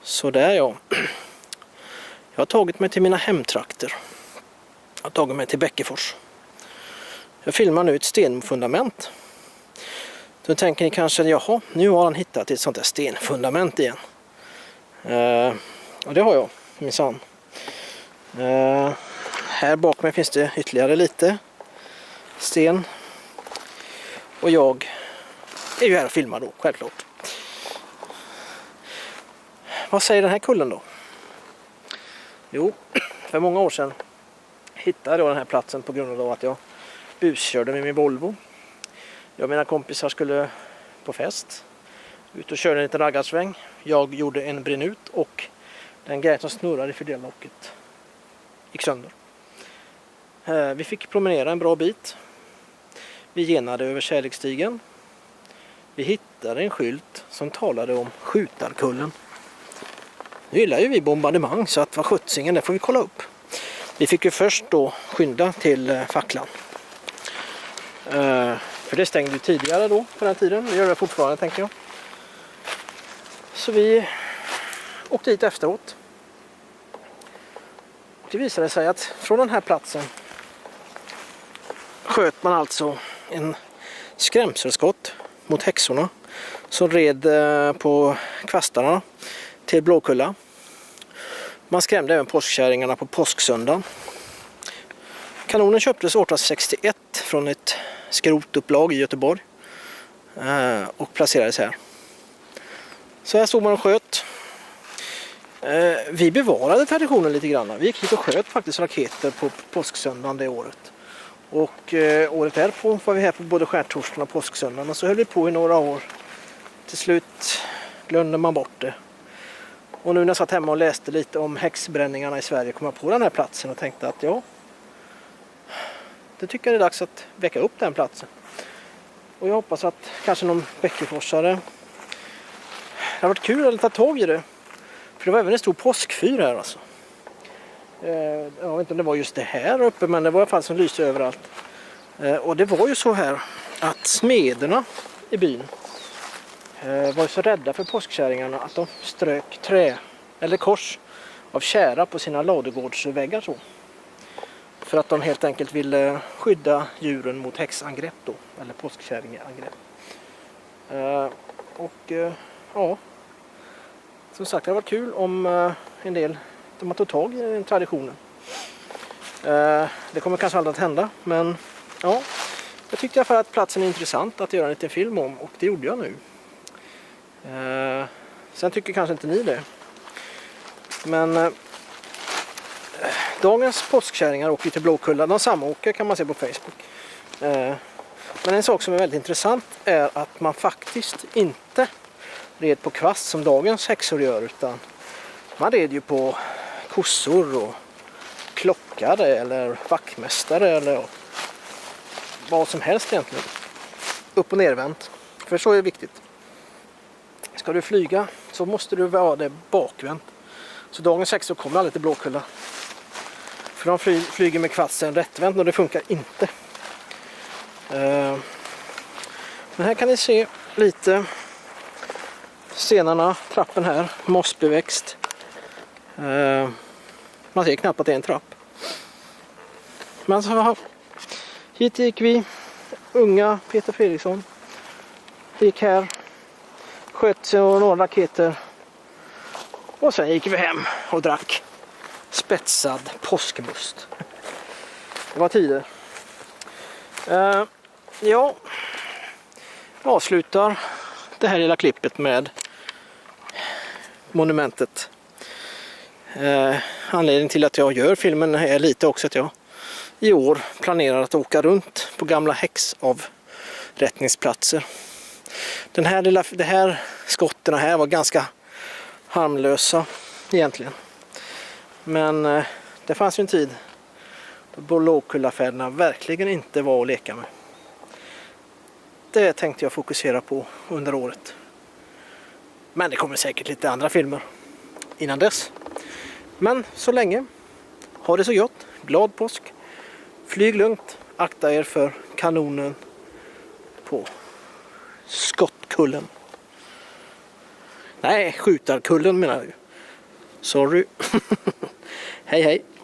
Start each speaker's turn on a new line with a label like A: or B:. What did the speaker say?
A: Så där ja. Jag har tagit mig till mina hemtrakter. Jag har tagit mig till Bäckefors. Jag filmar nu ett stenfundament. Då tänker ni kanske, jaha, nu har han hittat ett sånt där stenfundament igen. Och det har jag, minsann. Här bak mig finns det ytterligare lite sten. Och jag är ju här och filmar då, självklart. Vad säger den här kullen då? Jo, för många år sedan hittade jag den här platsen på grund av att jag buskörde med min Volvo. Jag och mina kompisar skulle på fest. Ut och körde en liten raggarsväng. Jag gjorde en brinut och den grejen som snurrade i fördellocket gick sönder. Vi fick promenera en bra bit. Vi genade över Kärleksstigen. Vi hittade en skylt som talade om Skjutarkullen. Nu gillar ju vi bombardemang så att vad skjutsingen, det får vi kolla upp. Vi fick ju först då skynda till facklan. För det stängde ju tidigare då på den tiden. Det gör det fortfarande tänker jag. Så vi åkte dit efteråt. Det visade sig att från den här platsen sköt man alltså en skrämselskott mot häxorna som red på kvastarna till Blåkulla. Man skrämde även påskkärringarna på påsksöndagen. Kanonen köptes 1861 från ett skrotupplag i Göteborg och placerades här. Så här stod man och sköt. Vi bevarade traditionen lite grann. Vi gick hit och sköt faktiskt raketer på påsksöndagen det året. Och året därpå var vi här på både skärtorsdagen och påsksöndagen. Och så höll vi på i några år. Till slut glömde man bort det. Och nu när jag satt hemma och läste lite om häxbränningarna i Sverige kom jag på den här platsen och tänkte att ja, det tycker jag är dags att väcka upp den platsen. Och jag hoppas att kanske någon bäckeforsare, det har varit kul att ta tag i det. För det var även en stor påskfyr här alltså. Jag vet inte om det var just det här uppe, men det var i alla fall som lyste överallt. Och det var ju så här att smederna i byn var så rädda för påskkärringarna att de strök trä eller kors av kära på sina ladugårdsväggar så. För att de helt enkelt ville skydda djuren mot häxangrepp då, eller påskkärringangrepp. Ja, som sagt det var kul om en del de har tagit tag i den traditionen. Det kommer kanske aldrig att hända, men ja, jag tyckte i alla fall att platsen är intressant att göra en liten film om och det gjorde jag nu. Sen tycker kanske inte ni det. Men dagens påskkärringar åker till Blåkulla. De samåker kan man se på Facebook. Men en sak som är väldigt intressant är att man faktiskt inte red på kvast som dagens häxor gör, utan man red ju på kossor och klockare eller vaktmästare eller vad som helst egentligen. Upp- och nervänt. För så är det viktigt. Ska du flyga så måste du vara det bakvänt. Så dagens häxor kommer aldrig till Blåkulla. För de flyger med kvasten rättvänt och det funkar inte. Men här kan ni se lite stenarna, trappen här, mossbeväxt. Man ser knappt att det är en trapp. Men så hit gick vi, unga Peter Fredriksson. Gick här, sköt sig och några raketer. Och sen gick vi hem och drack spetsad påskmust. Det var tider. Jag avslutar det här lilla klippet med monumentet. Anledningen till att jag gör filmen är lite också att jag i år planerar att åka runt på gamla häxavrättningsplatser. Det här skotterna här var ganska harmlösa egentligen. Men det fanns ju en tid då Blåkullafärderna verkligen inte var att leka med. Det tänkte jag fokusera på under året. Men det kommer säkert lite andra filmer innan dess. Men så länge, ha det så gott, glad påsk, flyg lugnt, akta er för kanonen på Skottkullen. Nej, Skjutarkullen menar jag ju. Sorry. Hej hej.